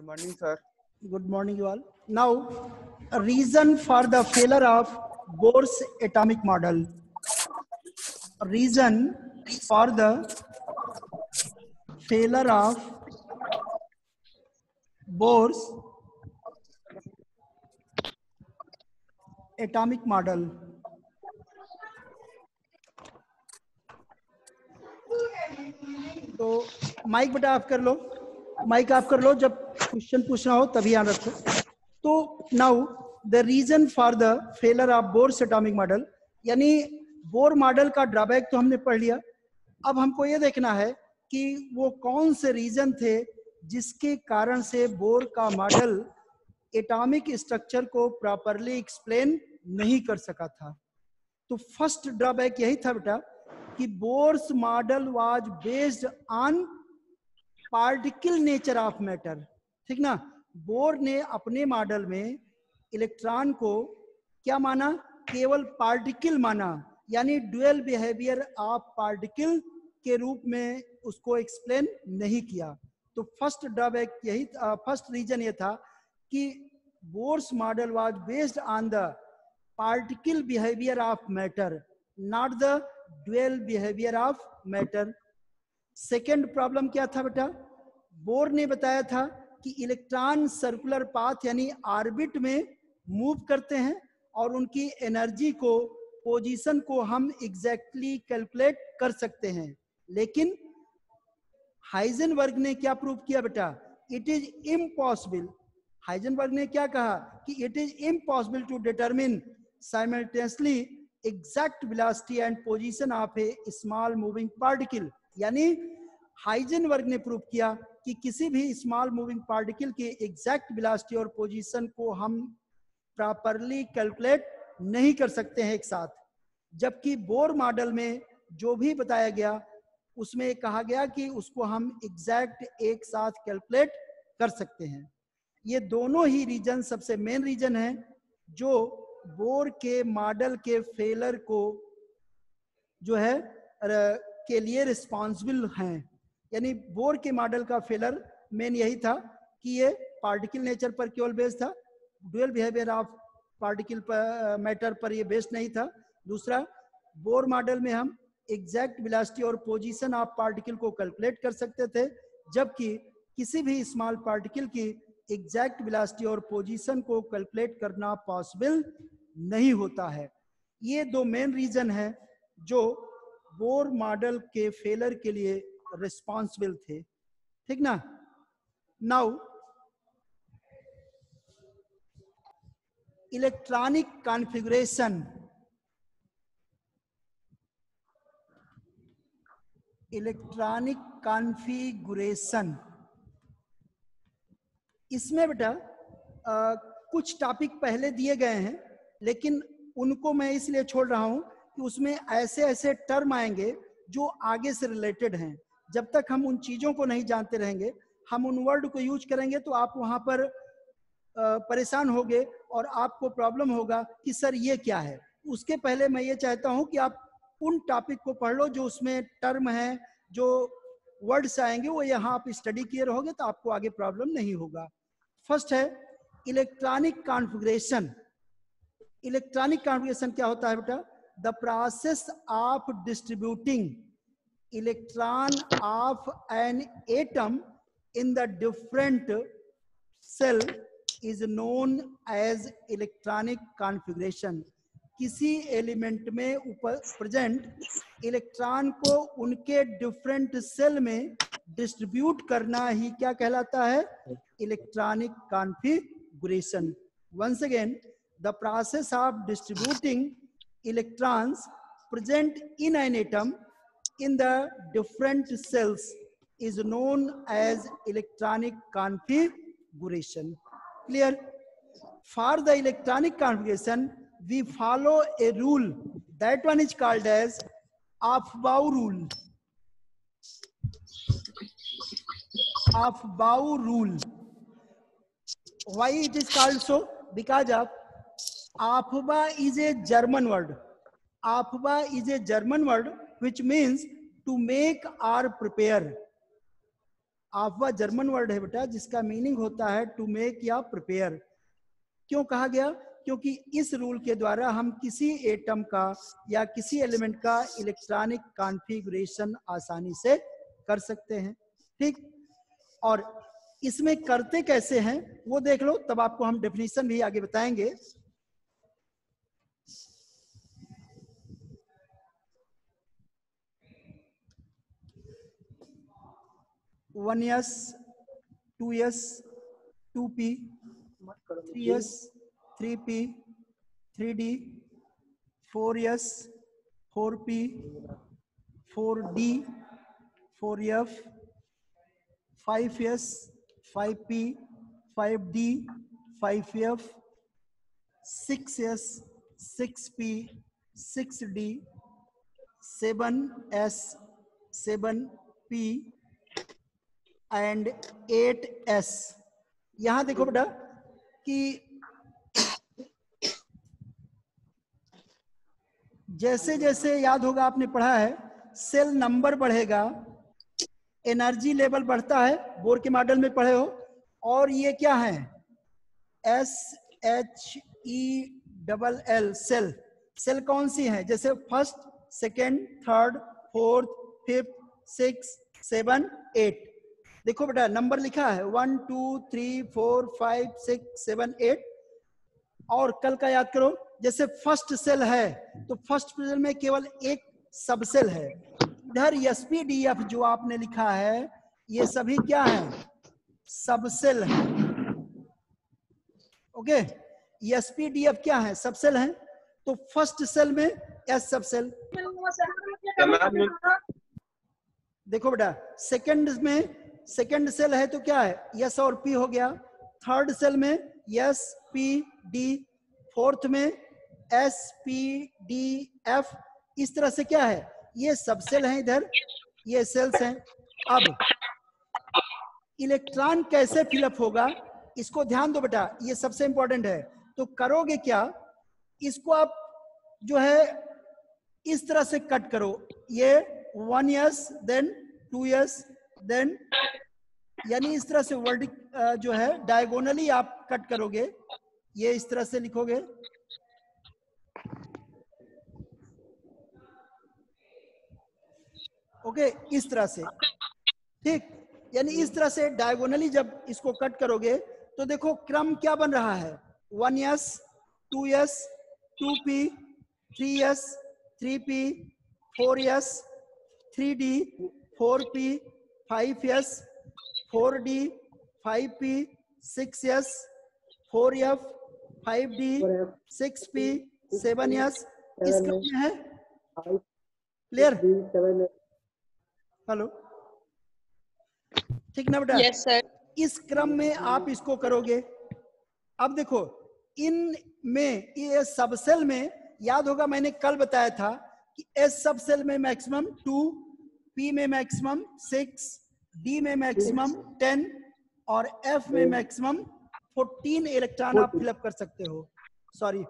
morning, sir. Good morning, you all. Now, a reason for the failure of Bohr's atomic model. A reason for the failure of Bohr's atomic model. तो mic बेटा आप कर लो, mic आप कर लो, जब question पूछना हो तभी याद रखो. तो now the reason for the failure of Bohr's atomic model, यानी बोर मॉडल का ड्रॉबैक तो हमने पढ़ लिया. अब हमको ये देखना है कि वो कौन से रीजन थे जिसके कारण से बोर का मॉडल एटॉमिक स्ट्रक्चर को प्रॉपरली एक्सप्लेन नहीं कर सका था. तो फर्स्ट ड्रॉबैक यही था बेटा कि Bohr's model was based on particle nature of matter. ठीक ना, बोर ने अपने मॉडल में इलेक्ट्रॉन को क्या माना, केवल पार्टिकल माना, यानी ड्यूअल बिहेवियर ऑफ पार्टिकल के रूप में उसको एक्सप्लेन नहीं किया. तो फर्स्ट ड्रॉबैक यही, फर्स्ट रीजन ये था कि Bohr's model was based on the particle behaviour of matter, not the dual behaviour of matter. Second problem क्या था बेटा, बोर ने बताया था कि इलेक्ट्रॉन सर्कुलर पाथ यानी ऑर्बिट में मूव करते हैं और उनकी एनर्जी को, पोजीशन को हम एग्जैक्टली कैलकुलेट कर सकते हैं. लेकिन हाइजेनबर्ग ने क्या प्रूव किया बेटा, इट इज इम्पॉसिबल. हाइजेनबर्ग ने क्या कहा कि it is impossible to determine simultaneously exact velocity and position of a small moving particle. यानी हाइजेनबर्ग ने प्रूव किया कि किसी भी स्मॉल मूविंग पार्टिकल की एग्जैक्ट वेलोसिटी और पोजीशन को हम प्रॉपरली कैलकुलेट नहीं कर सकते हैं एक साथ. जबकि बोर मॉडल में जो भी बताया गया उसमें कहा गया कि उसको हम एग्जैक्ट एक साथ कैलकुलेट कर सकते हैं. ये दोनों ही रीजन सबसे मेन रीजन है जो बोर के मॉडल के फेलर को जो है के लिए रिस्पॉन्सिबल हैं. यानी बोर के मॉडल का फेलर मेन यही था कि ये पार्टिकल नेचर पर केवल बेस्ड था, ड्यूअल बिहेवियर ऑफ पार्टिकल पर, मैटर पर ये बेस्ड नहीं था. दूसरा, बोर मॉडल में हम एग्जैक्ट वेलोसिटी और पोजीशन ऑफ पार्टिकल को कैलकुलेट कर सकते थे, जबकि किसी भी स्मॉल पार्टिकल की एग्जैक्ट वेलोसिटी और पोजीशन को कैलकुलेट करना पॉसिबल नहीं होता है. ये दो मेन रीजन है जो बोर मॉडल के फेलर के लिए रिस्पॉन्सिबल थे. ठीक ना. Now electronic configuration, electronic configuration, इसमें बेटा कुछ टॉपिक पहले दिए गए हैं, लेकिन उनको मैं इसलिए छोड़ रहा हूं कि उसमें ऐसे ऐसे टर्म आएंगे जो आगे से रिलेटेड हैं. जब तक हम उन चीजों को नहीं जानते रहेंगे, हम उन वर्ड को यूज करेंगे तो आप वहां पर परेशान होगे और आपको प्रॉब्लम होगा कि सर ये क्या है. उसके पहले मैं ये चाहता हूं कि आप उन टॉपिक को पढ़ लो जो उसमें टर्म है, जो वर्ड्स आएंगे वो यहाँ आप स्टडी किए रहोगे तो आपको आगे प्रॉब्लम नहीं होगा. फर्स्ट है इलेक्ट्रॉनिक कॉन्फ़िगरेशन. इलेक्ट्रॉनिक कॉन्फ़िगरेशन क्या होता है बेटा, the process of distributing electron of an atom in the different shell is known as electronic configuration. किसी एलिमेंट में प्रेजेंट इलेक्ट्रॉन को उनके डिफरेंट सेल में डिस्ट्रीब्यूट करना ही क्या कहलाता है, electronic configuration. Once again, the process of distributing electrons present in an atom in the different cells is known as electronic configuration. Clear? For the electronic configuration we follow a rule, that one is called as Aufbau rule. Aufbau rule. Why it is called so? Because of Aufbau is a German word. Aufbau is a German word which means to make or prepare. आफ्वा German word है बेटा, जिसका meaning होता है to make या prepare. क्यों कहा गया? क्योंकि इस रूल के द्वारा हम किसी एटम का या किसी एलिमेंट का इलेक्ट्रॉनिक कॉन्फ़िगरेशन आसानी से कर सकते हैं। ठीक, और इसमें करते कैसे हैं वो देख लो, तब आपको हम डेफिनेशन भी आगे बताएंगे। 1s 2s 2p 3s 3p 3d 4s 4p 4d 4f 5s 5p 5d 5f 6s 6p 6d 7s 7p and 8s। यहां देखो बेटा कि जैसे जैसे याद होगा आपने पढ़ा है, सेल नंबर बढ़ेगा, एनर्जी लेवल बढ़ता है, बोर के मॉडल में पढ़े हो। और ये क्या है? SHELL cell. सेल कौन सी है? जैसे first, second, third, fourth, fifth, 6, 7, 8। देखो बेटा नंबर लिखा है 1 2 3 4 5 6 7 8। और कल का याद करो, जैसे फर्स्ट सेल है तो फर्स्ट सेल में केवल एक सब सेल है। इधर SPDF जो आपने लिखा है ये सभी क्या है? सब सेल है। ओके, SPDF क्या है? सब सेल है। तो फर्स्ट सेल में S सब सेल। देखो बेटा सेकंड में सेकंड सेल है तो क्या है? S और P हो गया। थर्ड सेल में S P D, फोर्थ में S P D F। इस तरह से क्या है? ये सब सेल हैं, इधर ये सेल्स हैं। अब इलेक्ट्रॉन कैसे फिलअप होगा इसको ध्यान दो बेटा, ये सबसे इंपॉर्टेंट है। तो करोगे क्या, इसको आप जो है इस तरह से कट करो, ये 1s देन 2s देन, यानी इस तरह से वर्ड जो है डायगोनली आप कट करोगे, ये इस तरह से लिखोगे। ओके, इस तरह से। ठीक, यानी इस तरह से डायगोनली जब इसको कट करोगे तो देखो क्रम क्या बन रहा है? 1s 2s 2p 3s 3p 4s 3d 4p 5s 4d 5p 6s 4f 5d 6p 7s। इस क्रम में है। क्लियर? हेलो, ठीक ना बेटा? Yes sir. इस क्रम में आप इसको करोगे। अब देखो इन में ये सब सेल में याद होगा मैंने कल बताया था कि S सब सेल में मैक्सिमम 2, P में मैक्सिमम 6, D में मैक्सिमम 10 और F में मैक्सिमम 14 इलेक्ट्रॉन आप फिलअप कर सकते हो। सॉरी,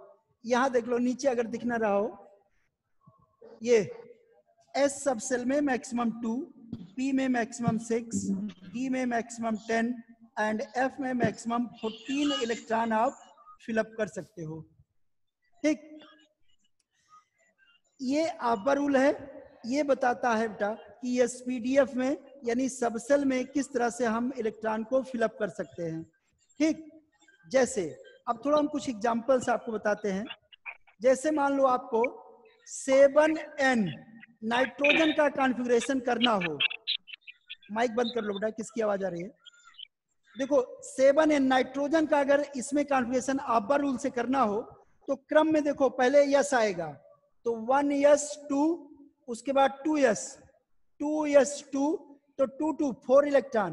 यहां देख लो नीचे अगर दिख ना रहा हो, ये S सब सेल में मैक्सिमम 2, P में मैक्सिमम 6, D में मैक्सिमम 10 एंड F में मैक्सिमम 14 इलेक्ट्रॉन आप फिलअप कर सकते हो। ठीक, ये आपका रूल है, ये बताता है बेटा कि SPDF में यानी सब सेल में किस तरह से हम इलेक्ट्रॉन को फिलअप कर सकते हैं। ठीक, जैसे अब थोड़ा हम कुछ एग्जांपल्स आपको बताते हैं। जैसे मान लो आपको 7n नाइट्रोजन का कॉन्फ़िगरेशन करना हो। माइक बंद कर लो बेटा, किसकी आवाज आ रही है? देखो 7n नाइट्रोजन का अगर इसमें कॉन्फ़िगरेशन आब्बा रूल से करना हो तो क्रम में देखो पहले यस आएगा तो 1s 2, उसके बाद 2s 2 तो 2 4 इलेक्ट्रॉन,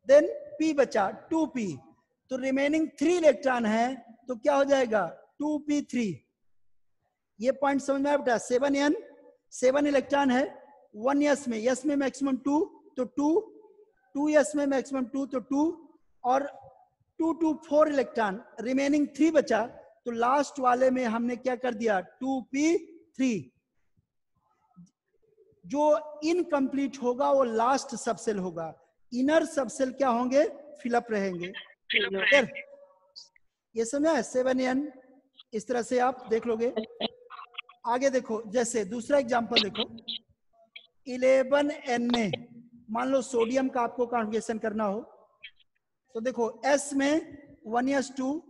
देन p बचा 2p, तो रिमेनिंग 3 इलेक्ट्रॉन है तो क्या हो जाएगा? 2p3। ये पॉइंट समझ में आया बेटा? 7n 7 इलेक्ट्रॉन है, 1s में, s में मैक्सिमम 2 तो 2, 2s में मैक्सिमम 2 तो 2 और 2 4 इलेक्ट्रॉन, रिमेनिंग 3 बचा तो लास्ट वाले में हमने क्या कर दिया? 2p3। जो इनकम्प्लीट होगा वो लास्ट सबसेल होगा। इनर सब सेल क्या होंगे, फिलअप रहेंगे। क्लियर? ये समझा है? 7n इस तरह से आप देख लोगे। आगे देखो, जैसे दूसरा एग्जांपल देखो, 11n में मान लो सोडियम का आपको कॉन्फ़िगरेशन करना हो, तो देखो S में 1s2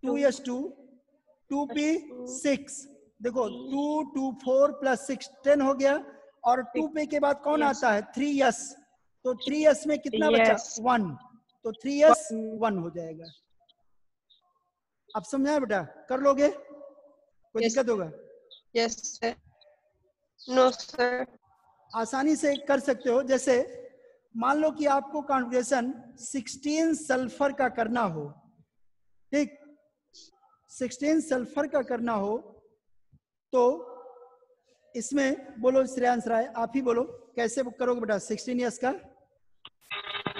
2s2 2p6, देखो 2 2 4 + 6 10 हो गया, और 2p के बाद कौन आता है, 3s, तो 3s में कितना बचा, 1, तो 3s 1 हो जाएगा। अब समझाए बेटा? कर लोगे? कोई दिक्कत होगा? Yes sir. No sir. आसानी से कर सकते हो। जैसे मान लो कि आपको कॉन्फ़िगरेशन 16 सल्फर का करना हो, ठीक, 16 सल्फर का करना हो, तो इसमें बोलो श्रेयांश राय, आप ही बोलो कैसे करोगे बेटा 16s का?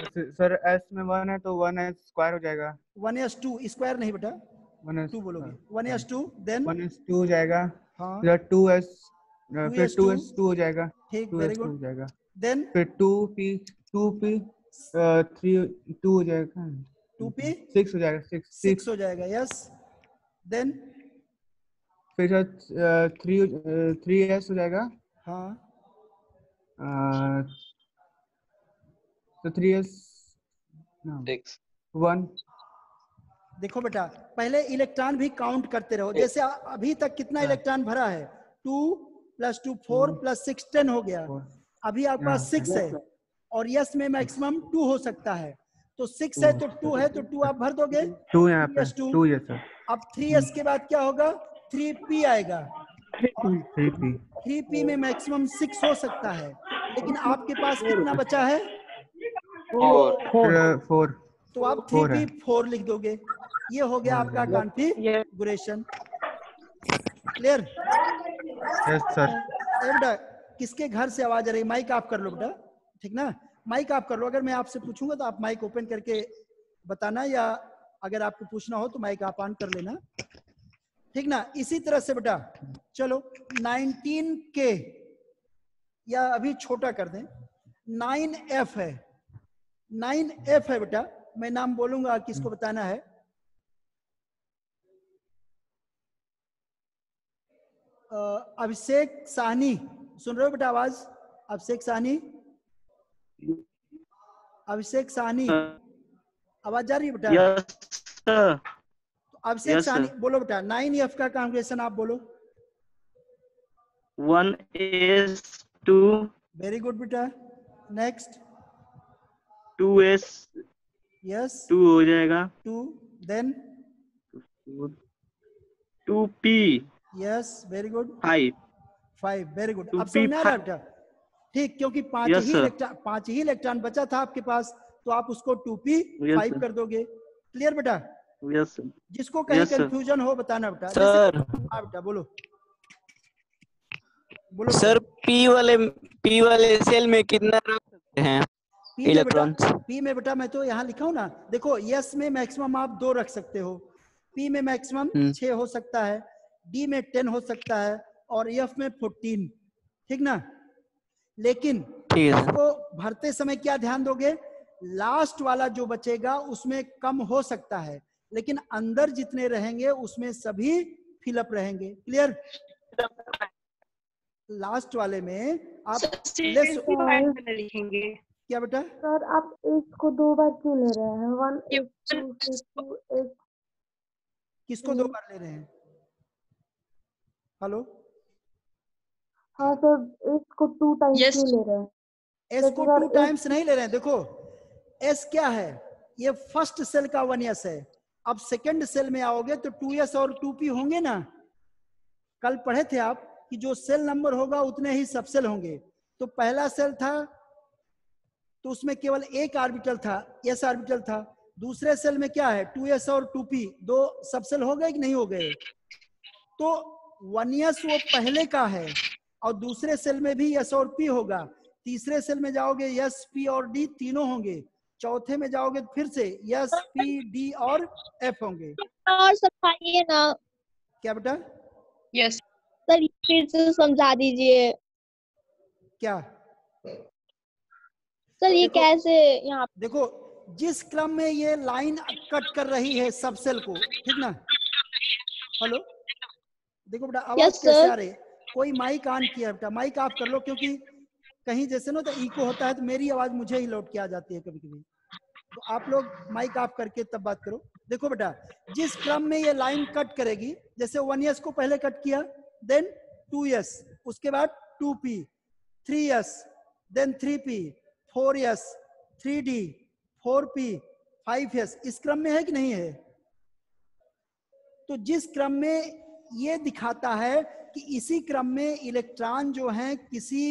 सर S में 1 है तो 1s² हो जाएगा। 1s2 स्क्वायर नहीं बेटा, 2 बोलोगे। 1s2 देन 1s2 हो जाएगा। हाँ, फिर 2s, फिर 2s2 हो जाएगा। ठीक, वेरी 2s2 हो गुड। जाएगा। देन फिर 2p 3 2 हो जाएगा। 2p 6 हो जाएगा। 6 हो जाएगा, यस। देन फिर 3s हो जाएगा। हाँ, तो 3s 1। देखो बेटा पहले इलेक्ट्रॉन भी काउंट करते रहो। जैसे अभी तक कितना इलेक्ट्रॉन भरा है, 2 + 2 4 + 6 10 हो गया। अभी आपके पास 6 है, और यस में मैक्सिमम 2 हो सकता है, तो 6 है तो 2 है तो 2 आप भर दोगे। 2 यहाँ पे 3s2, 2 है सर। अब 3s के बाद क्या होगा, 3p आएगा। 3p 3p में मैक्सिमम 6 हो सकता है, लेकिन आपके पास कितना बचा है, 4 तो आप 4 है। 3p4 लिख दोगे। ये हो गया आपका कॉन्फ़िगरेशन। क्लियर? Yes sir. बेटा किसके घर से आवाज आ रही है? माइक ऑफ कर लो बेटा, ठीक ना? माइक ऑफ कर लो। अगर मैं आपसे पूछूंगा तो आप माइक ओपन करके बताना, या अगर आपको पूछना हो तो माइक आप ऑन कर लेना, ठीक ना? इसी तरह से बेटा चलो 19k, या अभी छोटा कर दें, 9f है, 9f है बेटा। मैं नाम बोलूंगा, किसको बताना है? अभिषेक साहनी, सुन रहे हो बेटा आवाज? अभिषेक साहनी, अभिषेक साहनी, आवाज जा रही है बेटा? सर। तो अभिषेक साहनी बोलो बेटा, 9f का कॉन्फ़िगरेशन आप बोलो। 1s2 वेरी गुड बेटा। नेक्स्ट 2s यस 2 हो जाएगा। 2, then 2p yes very good 5 very good. अब 2p समझ में आ रहा है 5। बेटा? ठीक, क्योंकि यस सर। 5 ही इलेक्ट्रॉन बचा था आपके पास, तो आप उसको 2p5 कर दोगे। क्लियर बेटा? Yes sir. जिसको कहीं Yes, sir. कंफ्यूजन हो बताना बेटा। सर हाँ बेटा बोलो, बोलो सर बेटा। पी वाले सेल में कितना रख सकते हैं पी में बेटा, इलेक्ट्रॉन्स? पी में बेटा मैं तो यहाँ लिखा हूँ ना, देखो यस में मैक्सिमम आप 2 रख सकते हो, पी में मैक्सिमम 6 हो सकता है, डी में 10 हो सकता है, और एफ में 14, ठीक ना? लेकिन ठीक है सर। इसको भरते समय क्या ध्यान दोगे, लास्ट वाला जो बचेगा उसमें कम हो सकता है, लेकिन अंदर जितने रहेंगे उसमें सभी फिलअप रहेंगे। क्लियर? लास्ट वाले में आप लेस लिखेंगे। क्या बेटा? सर आप इसको 2 बार क्यों ले रहे हैं? 1 8 2 से 2 8। किसको 2 बार ले रहे हैं? हेलो? हाँ सर, इसको 2 टाइम्स क्यों ले रहे हैं? एस को 2 टाइम्स नहीं ले रहे हैं। देखो एस क्या है, ये फर्स्ट सेल का 1s है। अब सेकंड सेल में आओगे तो 2s और 2p होंगे ना। कल पढ़े थे आप कि जो सेल नंबर होगा उतने ही सब सेल होंगे। तो पहला सेल था तो उसमें केवल एक ऑर्बिटल था, s ऑर्बिटल था। दूसरे सेल में क्या है, 2s और 2p, 2 सब सेल हो गए कि नहीं हो गए? तो 1s वो पहले का है, और दूसरे सेल में भी s और p होगा। तीसरे सेल में जाओगे s p और d तीनों होंगे। चौथे में जाओगे फिर से s p d और f होंगे। और समझाइए ना। क्या बेटा? यस सर फिर से समझा दीजिए। क्या? सर ये देखो- कैसे यहाँ देखो जिस क्रम में ये लाइन कट कर रही है सब सेल को, ठीक ना। हेलो, देखो बेटा आवाज Yes, कैसे sir. आ रही है? कोई माइक ऑन किया बेटा, माइक ऑफ कर लो, क्योंकि कहीं जैसे ना तो इको होता है तो मेरी आवाज मुझे ही लौट के आ जाती है कभी कभी। तो आप लोग माइक ऑफ करके तब बात करो। देखो बेटा जिस क्रम में ये लाइन कट करेगी, जैसे 1s को पहले कट किया, देन 2s, उसके बाद 2p, 3s, then 3p, 4s, 3d, 4p, 5s, इस क्रम में है कि नहीं है? तो जिस क्रम में ये दिखाता है कि इसी क्रम में इलेक्ट्रॉन जो हैं किसी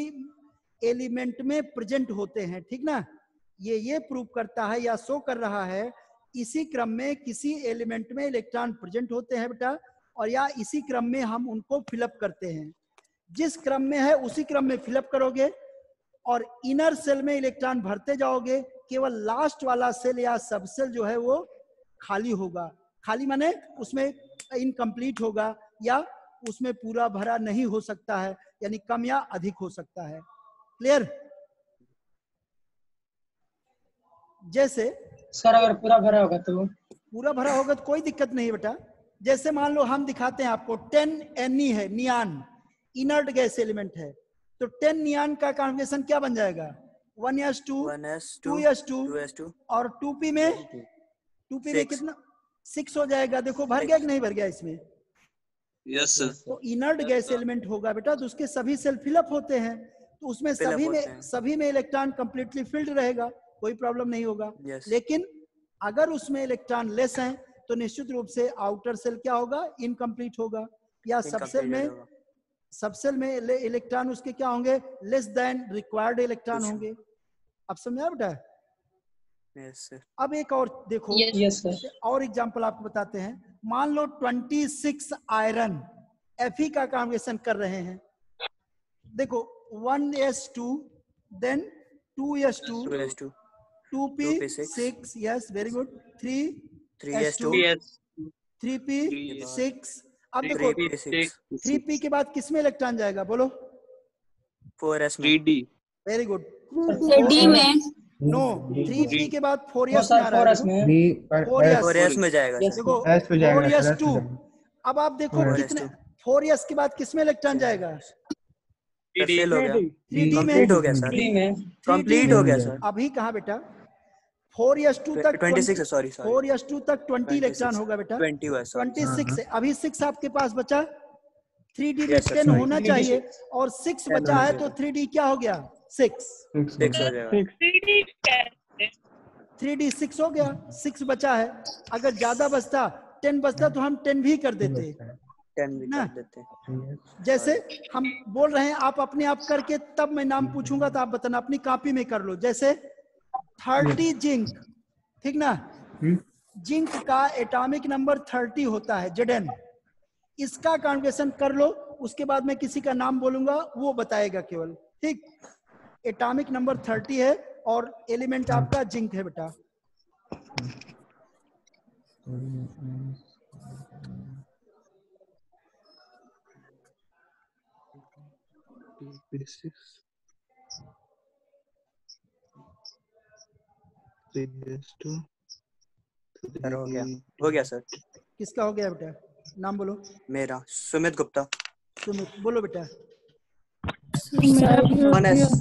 एलिमेंट में प्रेजेंट होते हैं, ठीक ना। ये प्रूव करता है या शो कर रहा है इसी क्रम में किसी एलिमेंट में इलेक्ट्रॉन प्रेजेंट होते हैं बेटा, और या इसी क्रम में हम उनको फिलअप करते हैं। जिस क्रम में है उसी क्रम में फिलअप करोगे और इनर सेल में इलेक्ट्रॉन भरते जाओगे, केवल लास्ट वाला सेल या सब सेल जो है वो खाली होगा। खाली माने उसमें इनकम्प्लीट होगा या उसमें पूरा भरा नहीं हो सकता है, यानी कम या अधिक हो सकता है। क्लियर? जैसे सर अगर पूरा भरा होगा तो? पूरा भरा होगा तो कोई दिक्कत नहीं बेटा। जैसे मान लो हम दिखाते हैं आपको 10 Ne है, नियान इनर्ट गैस एलिमेंट है, तो 10 नियान का कॉन्फिगरेशन क्या बन जाएगा? 1s2, 2s2 और 2p में कितना? 6 हो जाएगा। देखो भर गया कि नहीं भर गया इसमें? Yes sir. तो इनर्ट गैस एलिमेंट होगा बेटा, तो उसके सभी सेल फिलअप होते हैं, तो उसमें सभी में इलेक्ट्रॉन कंप्लीटली फिल्ड रहेगा, कोई प्रॉब्लम नहीं होगा। लेकिन अगर उसमें इलेक्ट्रॉन लेस हैं तो निश्चित रूप से आउटर सेल क्या होगा? इनकम्प्लीट होगा। या सब सेल में इलेक्ट्रॉन उसके क्या होंगे? लेस देन रिक्वायर्ड इलेक्ट्रॉन होंगे। अब समझा बेटा? अब एक और देखो, और एग्जांपल आपको बताते हैं। मान लो 26 आयरन Fe का कॉन्फिगरेशन कर रहे हैं। देखो 1s2, then 2s2, 2p6, yes very good, 3s2, 3p6। अब देखो 3p के बाद किसमें इलेक्ट्रॉन जाएगा? बोलो। 4s में। Very good. डी में। नो, 3p के बाद 4s में आ रहा है। 4s में जाएगा। देखो 4s2। अब आप देखो कितने 4s के बाद किसमें इलेक्ट्रॉन जाएगा? 3d हो गया। 3d में कंप्लीट हो गया सर। कंप्लीट हो गया सर। अभी कहाँ बेटा? 4s2 तक 26 है, सॉरी 4s2 तक 20 इलेक्ट्रॉन होगा बेटा। 26 है। अभी 6 आपके पास बचा। 3d में 10 होना चाहिए और 6 बचा है, तो 3d क्या हो गया? 6 हो जाएगा। 3d 6 हो गया। 6 बचा है। अगर ज्यादा बचता 10 बचता तो हम 10 भी कर देते 10 भी ना। कर देते हैं। जैसे हम बोल रहे हैं, आप अपने आप करके तब मैं नाम पूछूंगा तो आप बताना, अपनी कॉपी में कर लो। जैसे 30 जिंक, ठीक ना। जिंक का एटॉमिक नंबर 30 होता है, Zn। इसका कॉन्फिगरेशन कर लो, उसके बाद मैं किसी का नाम बोलूंगा वो बताएगा केवल, ठीक। एटॉमिक नंबर 30 है और एलिमेंट आपका जिंक है बेटा। सर हो गया सर। किसका हो गया बेटा? नाम बोलो। मेरा सुमित गुप्ता। सुमित बोलो बेटा। 1s।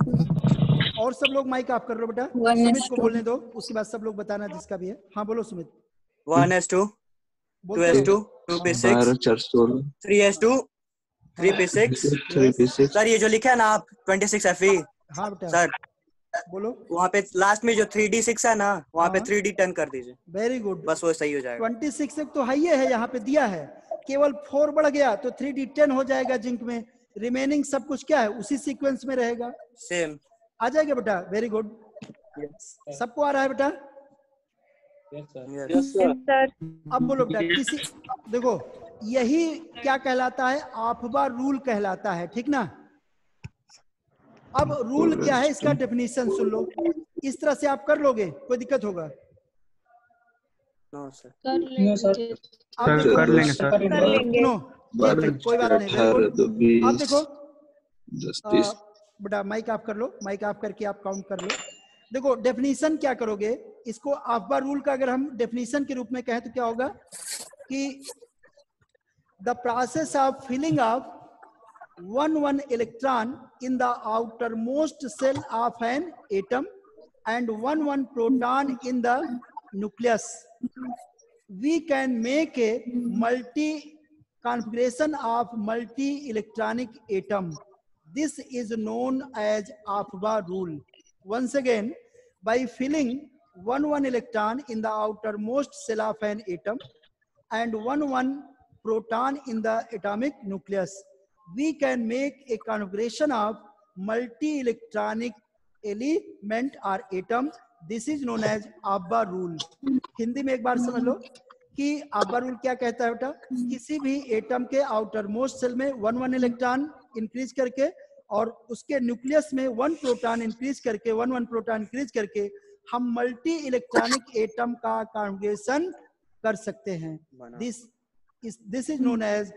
और सब लोग माइक ऑफ कर लो बेटा, सुमित को बोलने दो, उसके बाद सब लोग बताना जिसका भी है। हाँ बोलो Sumit. 1s2, 2s2, 2p6, 3s2, 3p6। Sir ये जो लिखा है ना आप 26 Fe। हाँ बेटा सर बोलो। वहाँ पे लास्ट में जो 3d6 है ना, वहाँ पे 3d10 कर दीजिए। वेरी गुड, बस वो सही हो जाएगा। 26 तो हाई है, यहाँ पे दिया है। केवल 4 बढ़ गया तो 3d10 हो जाएगा जिंक में। रिमेनिंग सब कुछ क्या है, उसी सीक्वेंस में रहेगा, सेम आ जाएगा बेटा। Very good. सबको आ रहा है बेटा? Yes sir. अब बोलो बेटा, किसी देखो यही क्या कहलाता है? आफबा रूल कहलाता है, ठीक ना। अब रूल क्या है, इसका डेफिनेशन सुन लो। इस तरह से आप कर लोगे, कोई दिक्कत होगा? No sir. आप देखो, कर लेंगे सर। नो कोई बात नहीं। आप देखो बेटा, माइक ऑफ कर लो, माइक ऑफ करके आप काउंट कर लो। देखो डेफिनेशन क्या करोगे, इसको आफ्बार रूल का अगर हम डेफिनेशन के रूप में कहें तो क्या होगा कि the process of filling of one electron in the outermost cell of an atom and one proton in the nucleus, we can make a multi configuration of multi electronic atom. This is known as Afbah rule. Once again, by filling one electron in the outermost cell of an atom and one proton in the atomic nucleus, we can make a configuration of multi-electronic element or atom. This is known as Afbah rule. Hindi में एक बार समझ लो कि Afbah rule क्या कहता है बेटा, किसी भी एटम के आउटर मोस्ट सेल में वन इलेक्ट्रॉन इंक्रीज करके और उसके न्यूक्लियस में वन प्रोटॉन इंक्रीज करके वन प्रोटॉन इंक्रीज करके हम मल्टी इलेक्ट्रॉनिक एटम का कॉन्फ़िगरेशन कर सकते हैं. This is known as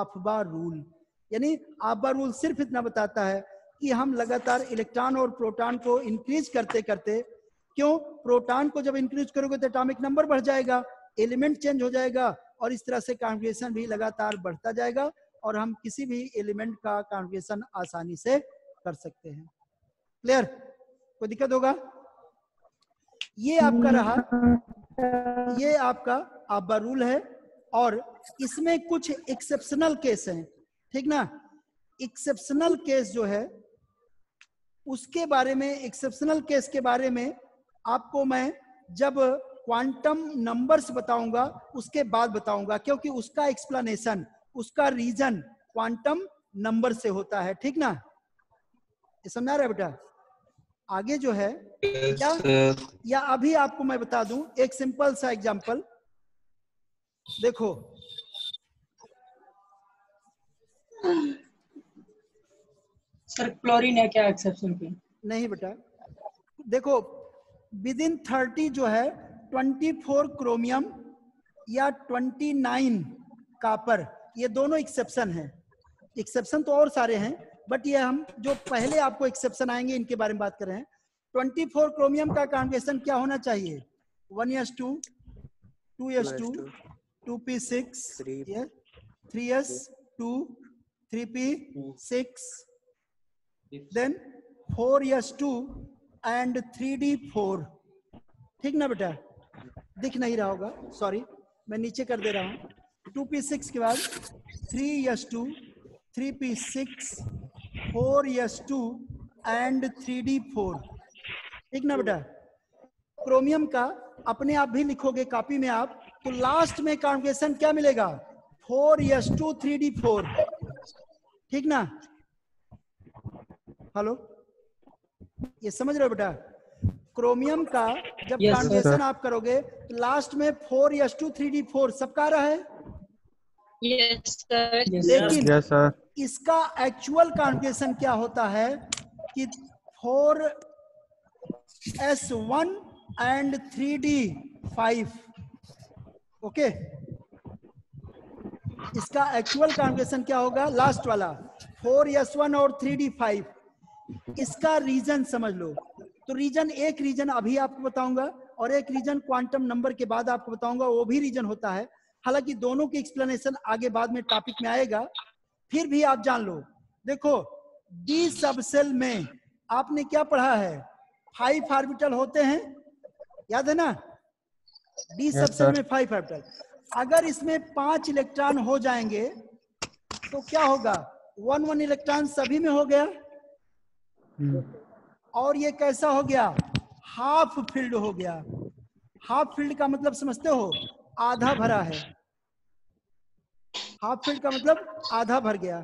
Afbah rule. यानी आफ्बा रूल सिर्फ इतना बताता है कि हम लगातार इलेक्ट्रॉन और प्रोटॉन को इंक्रीज करते करते, क्यों, प्रोटॉन को जब इंक्रीज करोगे तो एटॉमिक नंबर बढ़ जाएगा, एलिमेंट चेंज हो जाएगा और इस तरह से कॉन्फ़िगरेशन भी लगातार बढ़ता जाएगा और हम किसी भी एलिमेंट का कॉन्फ़िगरेशन आसानी से कर सकते हैं. क्लियर? कोई दिक्कत होगा? ये आपका रहा, ये आपका आफ्बा रूल है और इसमें कुछ एक्सेप्शनल केस हैं, ठीक ना. एक्सेप्शनल केस जो है उसके बारे में, एक्सेप्शनल केस के बारे में आपको मैं जब क्वांटम नंबर्स बताऊंगा उसके बाद बताऊंगा, क्योंकि उसका एक्सप्लेनेशन, उसका रीजन क्वांटम नंबर से होता है, ठीक ना. ये समझ आ रहा है बेटा? आगे जो है या अभी आपको मैं बता दूं एक सिंपल सा एग्जांपल. देखो सर क्लोरीन है क्या एक्सेप्शन पे? नहीं बेटा, देखो विद इन 30 जो है 24 क्रोमियम या 29 कॉपर, ये दोनों एक्सेप्शन है. एक्सेप्शन तो और सारे हैं बट ये हम जो पहले आपको एक्सेप्शन आएंगे इनके बारे में बात कर रहे हैं. 24 क्रोमियम का कॉन्फ़िगरेशन क्या होना चाहिए? 1s2, 2s2, 2p6, 3s2, 3p6, then 4s2 and 3d4. ठीक ना बेटा? दिख नहीं रहा होगा, सॉरी मैं नीचे कर दे रहा हूं. 2p6 के बाद 3s2, 3p6, 4s2 and 3d4. ठीक ना बेटा? क्रोमियम का अपने आप भी लिखोगे कॉपी में आप, तो लास्ट में कॉन्फ़िगरेशन क्या मिलेगा? 4s2, 3d4. ठीक ना? हेलो, ये समझ रहे हो बेटा? क्रोमियम का जब कॉन्फ़िगरेशन आप करोगे तो लास्ट में 4s2, 3d4 सबका रहा है. Yes, sir. लेकिन यस सर. इसका एक्चुअल कॉन्फ़िगरेशन क्या होता है कि 4s1 and 3d5. ओके, इसका एक्चुअल कॉन्फ़िगरेशन क्या होगा? लास्ट वाला 4s1 और 3d5. इसका रीजन समझ लो. तो रीजन, एक रीजन अभी आपको बताऊंगा और एक रीजन क्वांटम नंबर के बाद आपको बताऊंगा, वो भी रीजन होता है. हालांकि दोनों की एक्सप्लेनेशन आगे बाद में टॉपिक में आएगा, फिर भी आप जान लो. देखो डी सबसेल में आपने क्या पढ़ा है? 5 ऑर्बिटल होते हैं, याद है ना? डी सबसेल में 5 ऑर्बिटल. अगर इसमें 5 इलेक्ट्रॉन हो जाएंगे तो क्या होगा? 1 इलेक्ट्रॉन सभी में हो गया और ये कैसा हो गया? हाफ फिल्ड हो गया. हाफ फील्ड का मतलब समझते हो? आधा भरा है. हाफ फील्ड का मतलब आधा भर गया.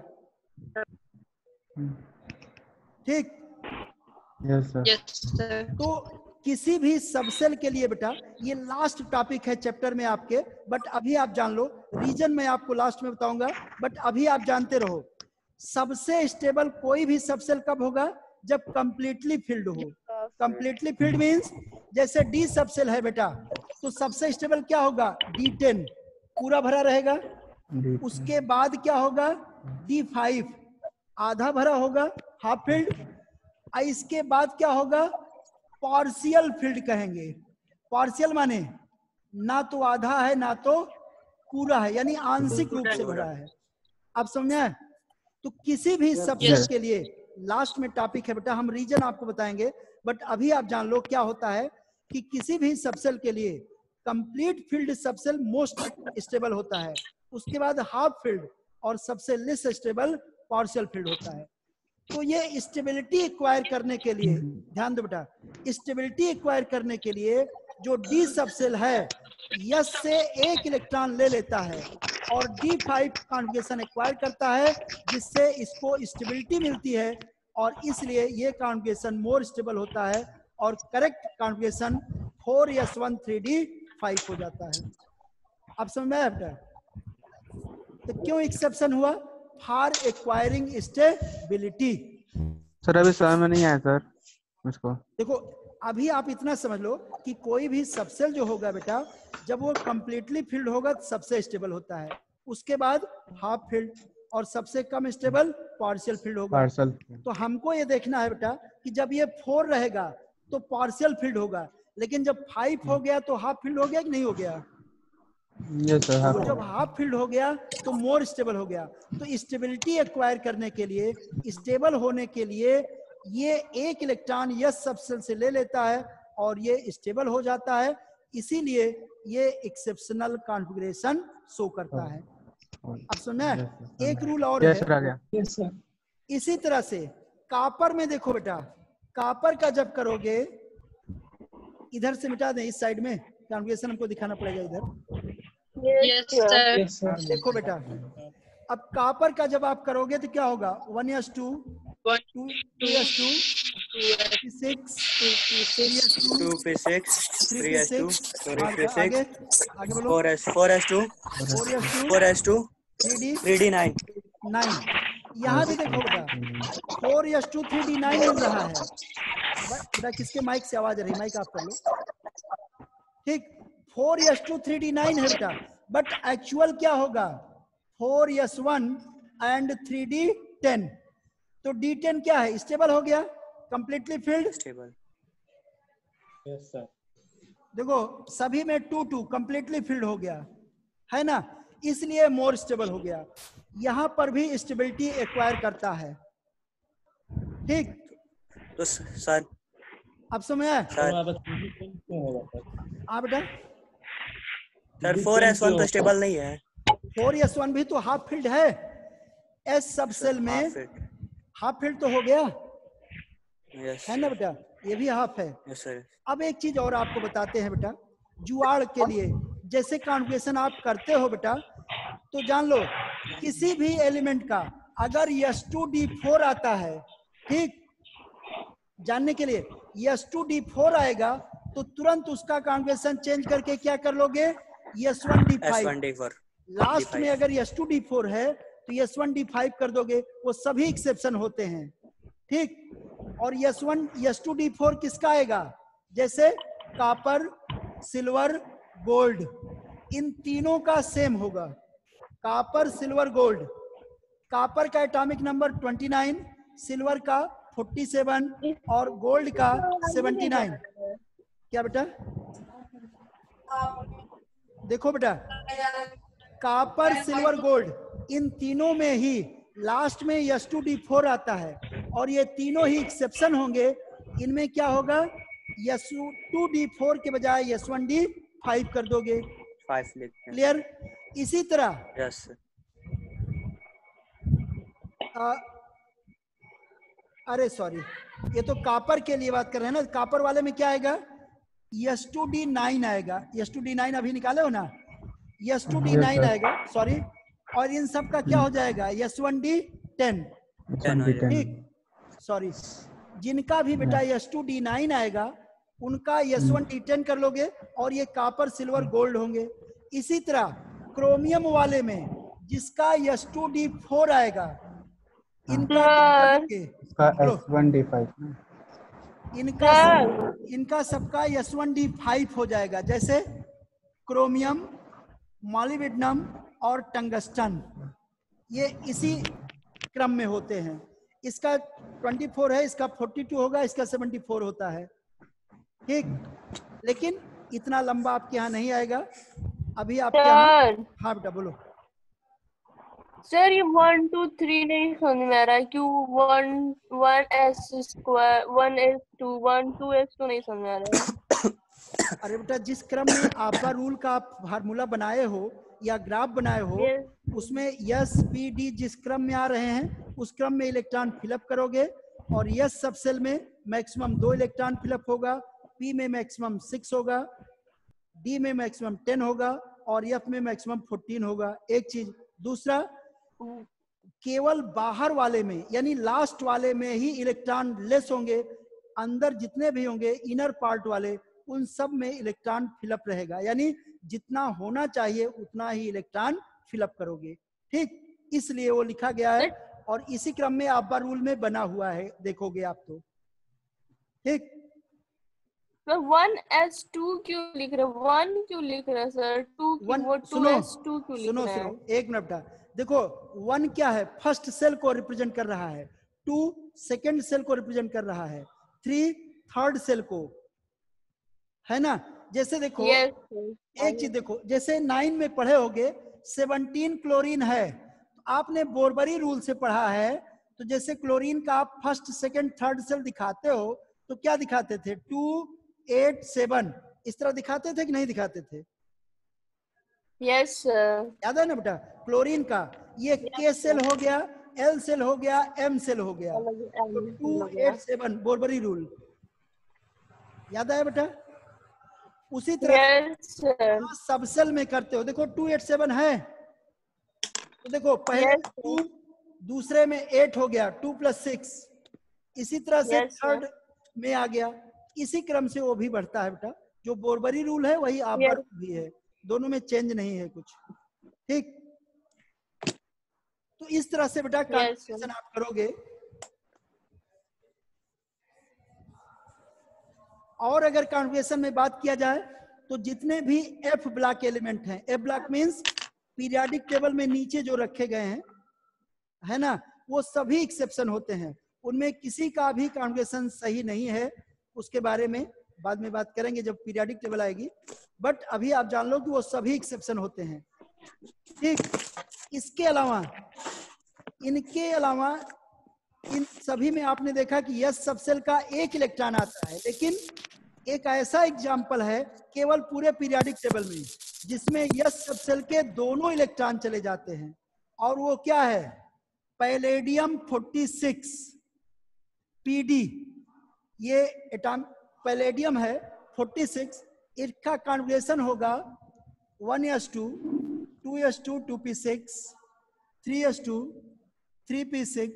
ठीक? Yes sir. Yes, sir. तो किसी भी सबसेल के लिए बेटा ये लास्ट टॉपिक है चैप्टर में आपके, बट अभी आप जान लो. रीजन मैं आपको लास्ट में बताऊंगा, बट अभी आप जानते रहो सबसे स्टेबल कोई भी सबसेल कब होगा? जब कंप्लीटली फिल्ड हो. कंप्लीटली फिल्ड मींस जैसे डी सबसेल है बेटा, तो सबसे स्टेबल क्या होगा? D10 पूरा भरा रहेगा. उसके बाद क्या होगा? D5 आधा भरा होगा, हाफ फिल्ड. इसके बाद क्या होगा? पार्शियल फील्ड कहेंगे। पार्शियल माने ना तो आधा है ना तो पूरा है, यानी आंशिक रूप से भरा है। आप समझे? तो किसी भी सबसेट के लिए लास्ट में टॉपिक है बेटा, हम रीजन आपको बताएंगे, बट अभी आप जान लो क्या होता है कि किसी भी सबसेल के लिए complete field subshell most stable होता है, उसके बाद हाफ फील्ड और सबसे लेस स्टेबल पार्शियल फील्ड होता है। तो ये स्टेबिलिटी एक्वायर करने के लिए, ध्यान दो बेटा, स्टेबिलिटी एक्वायर करने के लिए जो डी सबसेल है यस से एक इलेक्ट्रॉन ले लेता है और D5 कॉन्जुगेशन एक्वायर करता है, जिससे इसको स्टेबिलिटी मिलती है और इसलिए ये कॉन्जुगेशन मोर स्टेबल होता है और करेक्ट कॉन्जुगेशन 4s1 3d5 हो जाता है। अब समझ में आया बेटा? तो क्यों एक्सेप्शन हुआ? For acquiring stability. सर अभी समझ में नहीं आया सर मुझको। देखो अभी आप इतना समझ लो कि कोई भी सबसेल जो होगा बेटा, जब वो कंप्लीटली फील्ड होगा तो सबसे स्टेबल होता है, उसके बाद हाफ फील्ड और सबसे कम स्टेबल पार्शियल फील्ड होगा। पार्शियल। तो हमको ये देखना है बेटा कि जब ये 4 रहेगा तो पार्शियल फील्ड होगा, लेकिन जब 5 हो गया तो हाफ फील्ड हो गया कि नहीं हो गया? Yes sir. तो जब हाफ फील्ड हो गया तो मोर स्टेबल हो गया। तो स्टेबिलिटी एक्वायर करने के लिए, स्टेबल होने के लिए ये एक इलेक्ट्रॉन यस सबसेल से ले लेता है और ये स्टेबल हो जाता है, इसीलिए ये एक्सेप्शनल कॉन्फ़िगरेशन शो करता है। अब सुना है? एक रूल और है। Yes sir. इसी तरह से कापर में देखो बेटा, कापर का जब करोगे, इधर से मिटा दें, इस साइड में कॉन्फ़िगरेशन हमको दिखाना पड़ेगा इधर। Yes, sir. Yes sir. देखो बेटा, अब कापर का जब आप करोगे तो क्या होगा? 1s2 2s2 6 3s2 2p6 3s2 आगे 3p6 आगे बोलो 4s2 4s2 4s2 3d 3d9 9। यहाँ भी देखो बेटा 4s2 3d9 मिल रहा है। बेटा किसके माइक से आवाज आ रही? माइक ऑफ कर लो। ठीक, 4s2 3d9 है बेटा, बट एक्चुअल क्या होगा? 4s1 and 3d10। तो d10 क्या है? स्टेबल हो गया, completely field. Stable. Yes sir. देखो सभी में 2 कंप्लीटली फील्ड हो गया है ना, इसलिए मोर स्टेबल हो गया। यहां पर भी स्टेबिलिटी एक्वायर करता है। ठीक, तो सर अब समझ आया? हाँ बेटा, सर 4s1 तो स्टेबल नहीं है। 4s1 भी तो हाफ फील्ड है। एस सब सेल में हाफ फील्ड तो हो गया यस है ना बेटा, ये भी हाफ है। Yes sir. अब एक चीज और आपको बताते हैं बेटा, जुआड़ के लिए जैसे कॉन्जुगेशन आप करते हो बेटा, तो जान लो किसी भी एलिमेंट का अगर s2d4 आता है, ठीक, जानने के लिए s2d4 आएगा तो तुरंत उसका कॉन्जुगेशन चेंज करके क्या कर लोगे? s1d5। लास्ट में अगर s2d4 है तो s1d5 कर दोगे, वो सभी एक्सेप्शन होते हैं। ठीक, और s2d4 किसका आएगा? जैसे कॉपर, सिल्वर, गोल्ड, इन तीनों का सेम होगा। Copper, silver, gold. कॉपर का एटॉमिक नंबर 29, सिल्वर का 47 और गोल्ड का 79। क्या बेटा? देखो बेटा, कॉपर, सिल्वर, गोल्ड, इन तीनों में ही लास्ट में s2d4 आता है और ये तीनों ही एक्सेप्शन होंगे। इनमें क्या होगा? s2d4 के बजाय s1d5 कर दोगे। 5 लिखते हैं। क्लियर? इसी तरह यस अरे सॉरी, ये तो कॉपर के लिए बात कर रहे हैं ना। कॉपर वाले में क्या आएगा? s2d9 आएगा। s2d9 अभी निकाले हो ना, s2d9 आएगा, सॉरी। और इन सब का क्या हो जाएगा? s1d10। ठीक, सॉरी, जिनका भी बेटा s2d9 आएगा उनका s1d10 कर लोगे और ये कॉपर, सिल्वर, गोल्ड होंगे। इसी तरह क्रोमियम वाले में जिसका s2d4 आएगा, इनका s1d5 इनका सबका s1d5 हो जाएगा। जैसे क्रोमियम, मॉलिब्डेनम और टंगस्टन, ये इसी क्रम में होते हैं। इसका 24 है, इसका 42 होगा, इसका 74 होता है। ठीक, लेकिन इतना लंबा आपके यहाँ नहीं आएगा अभी आपके यहाँ। हाँ बेटा बोलो। सर ये 1 2 3 नहीं समझ में आ रहा है, क्यों 1s स्क्वायर 1s2 1 2s2 नहीं समझ में आ रहा है। अरे बेटा जिस क्रम में आपका रूल का आप फार्मूला बनाए हो या ग्राफ बनाए हो, उसमें यस पी डी जिस क्रम में आ रहे हैं उस क्रम में इलेक्ट्रॉन फिलअप करोगे, और यस सब सेल में मैक्सिमम 2 इलेक्ट्रॉन फिलअप होगा, पी में मैक्सिमम 6 होगा, डी में मैक्सिमम 10 होगा और एफ में मैक्सिमम 14 होगा। एक चीज। दूसरा, केवल बाहर वाले में यानी लास्ट वाले में ही इलेक्ट्रॉन लेस होंगे, अंदर जितने भी होंगे इनर पार्ट वाले उन सब में इलेक्ट्रॉन फिलअप रहेगा, यानी जितना होना चाहिए उतना ही इलेक्ट्रॉन फिलअप करोगे। ठीक, इसलिए वो लिखा गया है और इसी क्रम में आपका रूल में बना हुआ है, देखोगे आप तो। ठीक, तो 1s2 क्यों लिख रहे हो, 1 क्यों लिख रहे हैं सर, 2 क्यों, वो 2s2 क्यों लिख रहे हैं? सुनो एक मिनट बेटा, देखो 1 क्या है, फर्स्ट सेल को रिप्रेजेंट कर रहा है, 2 सेकंड सेल को रिप्रेजेंट कर रहा है, 3 थर्ड सेल को, है ना। जैसे देखो एक चीज देखो, जैसे 9 में पढ़े होगे 17 क्लोरीन है, तो आपने बोरबरी रूल से पढ़ा है, तो जैसे क्लोरीन का आप फर्स्ट सेकंड थर्ड सेल दिखाते हो तो क्या दिखाते थे, 2 8 7 इस तरह दिखाते थे कि नहीं दिखाते थे? यस सर, याद है ना बेटा। क्लोरीन का ये के सेल हो गया, एल सेल हो गया, एम सेल हो गया, तो 2 8 7 बोरबरी रूल याद आया बेटा। उसी तरह सब सेल में करते हो, देखो 2 8 7 है, तो देखो पहले 2 दूसरे में 8 हो गया, 2 + 6, इसी तरह से थर्ड में आ गया, इसी क्रम से वो भी बढ़ता है बेटा। जो बोरबरी रूल है वही आपका रूल भी है, दोनों में चेंज नहीं है कुछ। ठीक, तो इस तरह से बेटा कैलकुलेशन आप करोगे। और अगर कॉन्जुगेशन में बात किया जाए तो जितने भी एफ ब्लॉक एलिमेंट हैं, F block means periodic table में नीचे जो रखे गए हैं, है ना, वो सभी एक्सेप्शन होते हैं, उनमें किसी का भी कॉन्जुगेशन सही नहीं है। उसके बारे में बाद में बात करेंगे जब पीरियोडिक टेबल आएगी, बट अभी आप जान लो कि वो सभी एक्सेप्शन होते हैं। ठीक, इसके अलावा इनके अलावा इन सभी में आपने देखा कि यस सब सेल का 1 इलेक्ट्रॉन आता है, लेकिन एक ऐसा एग्जाम्पल है केवल पूरे पीरियोडिक टेबल में जिसमें यस सब सेल के दोनों इलेक्ट्रॉन चले जाते हैं, और वो क्या है, पैलेडियम 46 पीडी। ये एटॉम पैलेडियम है 46, इसका कॉन्जुगेशन होगा 1s2 2s2 2p6 3s2 3p6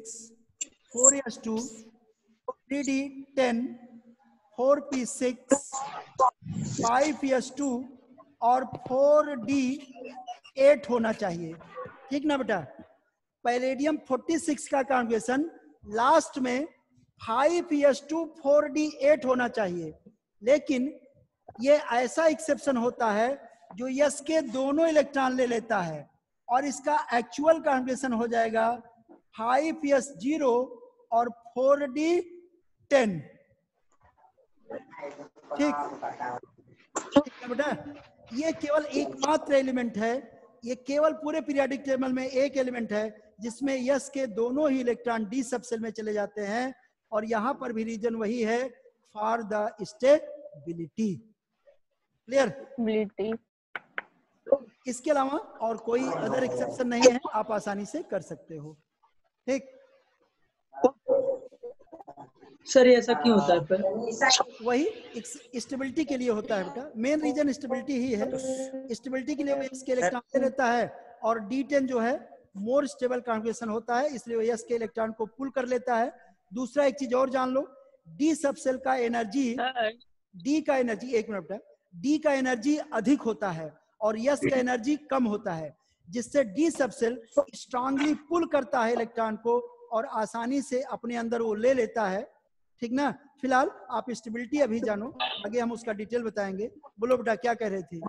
4s2 3d10 4p6 5s2 और 4d8 होना चाहिए। ठीक ना बेटा। पैलेडियम 46 का कॉन्जुगेशन लास्ट में 5s2 4d8 होना चाहिए, लेकिन ये ऐसा एक्सेप्शन होता है जो यस के दोनों इलेक्ट्रॉन ले लेता है, और इसका एक्चुअल कॉन्जुगेशन हो जाएगा 5s0 और 4d10। ठीक है बेटा। ये केवल एकमात्र एलिमेंट है, ये केवल पूरे पीरियोडिक टेबल में एक एलिमेंट है जिसमें यस के दोनों ही इलेक्ट्रॉन डी सब सेल में चले जाते हैं, और यहां पर भी रीजन वही है, फॉर द स्टेबिलिटी। क्लियर? इसके अलावा और कोई अदर एक्सेप्शन नहीं है, आप आसानी से कर सकते हो। ठीक, सर ऐसा क्यों होता है पर? वही स्टेबिलिटी के लिए होता है बेटा, मेन रीजन स्टेबिलिटी ही है। स्टेबिलिटी के लिए वो इसके इलेक्ट्रॉन ले लेता है, और D10 जो है मोर स्टेबल कॉन्जुगेशन होता है, इसलिए वो यस के इलेक्ट्रॉन को पुल कर लेता है। दूसरा एक चीज और जान लो, डी सब सेल का एनर्जी, डी का एनर्जी, एक मिनट बेटा, डी का एनर्जी अधिक होता है और यस का एनर्जी कम होता है, जिससे डी सब सेल स्ट्रांगली पुल करता है इलेक्ट्रॉन को और आसानी से अपने अंदर वो ले लेता है। ठीक ना। फिलहाल आप स्टेबिलिटी अभी जानो, आगे हम उसका डिटेल बताएंगे। बोलो बेटा क्या कह रहे थे?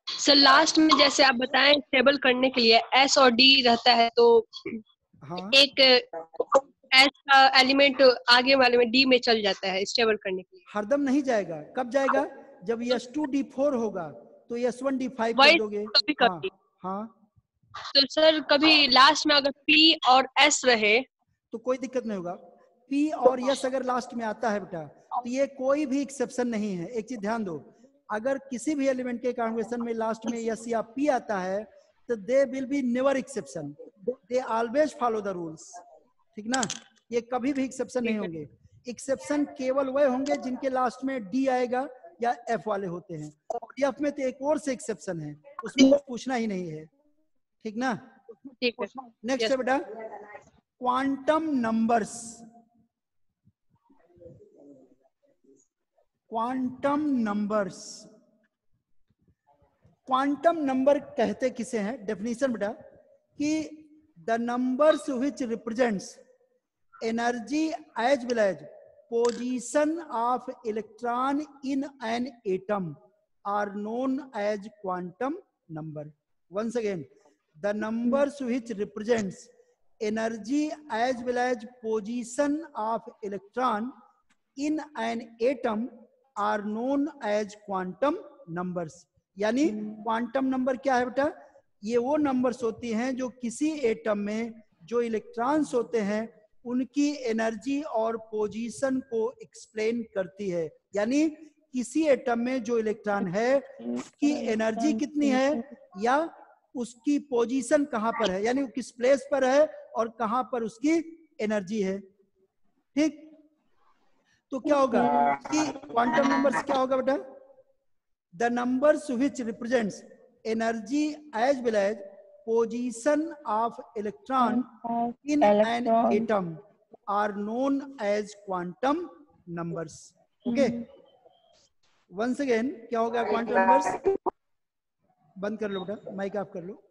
सर लास्ट में जैसे आप बताएं स्टेबल करने के लिए एस और डी रहता है, तो हाँ, एक एस का एलिमेंट आगे वाले में डी में चल जाता है स्टेबल करने के लिए। हरदम नहीं जाएगा, कब जाएगा? जब S2D4 होगा तो S1D5 कर वही दोगे। कभी हाँ कभी। हाँ, तो सर कभी लास्ट में अगर पी और एस रहे तो कोई दिक्कत नहीं होगा। P और S अगर लास्ट में आता है बेटा, तो ये कोई भी एक्सेप्शन नहीं है। एक चीज ध्यान दो, अगर किसी भी एलिमेंट के कॉन्जुगेशन में लास्ट में S या P आता है तो they will be never exception, they always follow the rules. ठीक ना, ये कभी भी एक्सेप्शन नहीं होंगे। एक्सेप्शन केवल वह होंगे जिनके लास्ट में D आएगा या F वाले होते हैं। और F में तो एक और से एक्सेप्शन है, उसमें कुछ पूछना ही नहीं है। ठीक ना, ठीक है। नेक्स्ट है बेटा quantum numbers. Quantum numbers, quantum number कहते किसे हैं? डेफिनेशन बेटा कि the numbers which represents energy as well as position of electron in an atom are known as quantum number. Once again, the numbers which represents energy as well as position of electron in an atom are known as quantum numbers। यानी quantum number क्या है बेटा? ये वो numbers होती हैं जो किसी एटम में जो इलेक्ट्रॉन्स होते हैं उनकी एनर्जी और पोजीशन को एक्सप्लेन करती है। यानी किसी एटम में जो इलेक्ट्रॉन है उसकी एनर्जी कितनी है या उसकी पोजीशन कहां पर है, यानी वो किस प्लेस पर है और कहां पर उसकी एनर्जी है। ठीक, तो क्या होगा कि क्वांटम नंबर्स क्या होगा बेटा? The numbers which represents energy as well as position of electron in an atom are known as quantum numbers. Okay, once again क्या होगा क्वांटम नंबर्स? बंद कर लो बेटा, माइक ऑफ कर लो।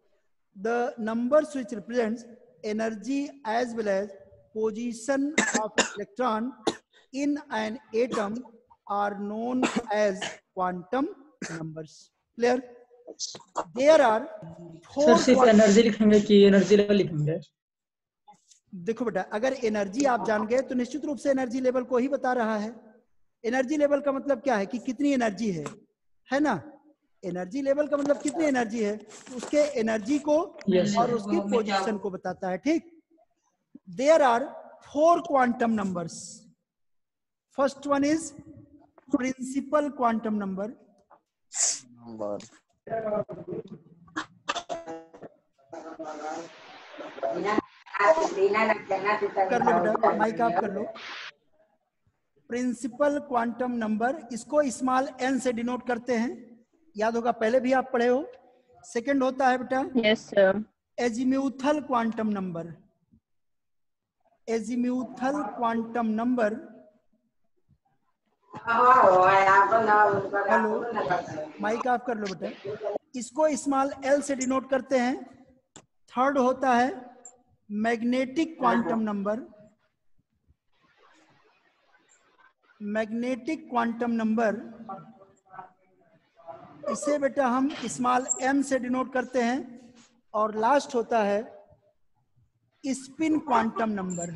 The numbers which represents energy as well as position of electron in an atom are known as quantum numbers. Clear? There are sir सिर्फ energy लिखेंगे कि एनर्जी लेवल लिखेंगे? देखो बेटा, अगर एनर्जी आप जान गए तो निश्चित रूप से एनर्जी लेवल को ही बता रहा है। एनर्जी लेवल का मतलब क्या है कि कितनी एनर्जी है ना। एनर्जी लेवल का मतलब कितनी एनर्जी है, उसके एनर्जी को और उसकी पोजीशन को बताता है। ठीक, there are 4 quantum numbers. First one is principal quantum number. कर लो बेटा, माइक ऑफ कर लो। प्रिंसिपल क्वांटम नंबर, इसको स्मॉल n से डिनोट करते हैं, याद होगा पहले भी आप पढ़े हो। सेकंड होता है बेटा yes sir azimuthal quantum number. Azimuthal quantum number, hello mic off कर लो बेटा, इसको स्मॉल l से डिनोट करते हैं। थर्ड होता है magnetic quantum number. Magnetic quantum number, इसे बेटा हम स्मॉल m से डिनोट करते हैं। और लास्ट होता है spin quantum number.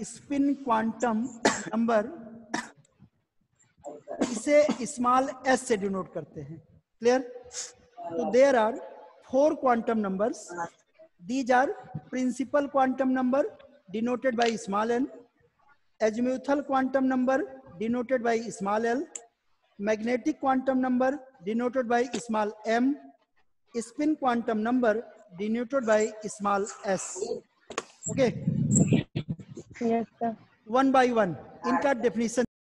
Spin quantum number, इसे स्मॉल s से डिनोट करते हैं। क्लियर? तो there are 4 quantum numbers. These are principal quantum number denoted by small n, azimuthal quantum number denoted by small l, magnetic quantum number denoted by small m, spin quantum number denoted by small s. Okay, yes sir one by one इनका definition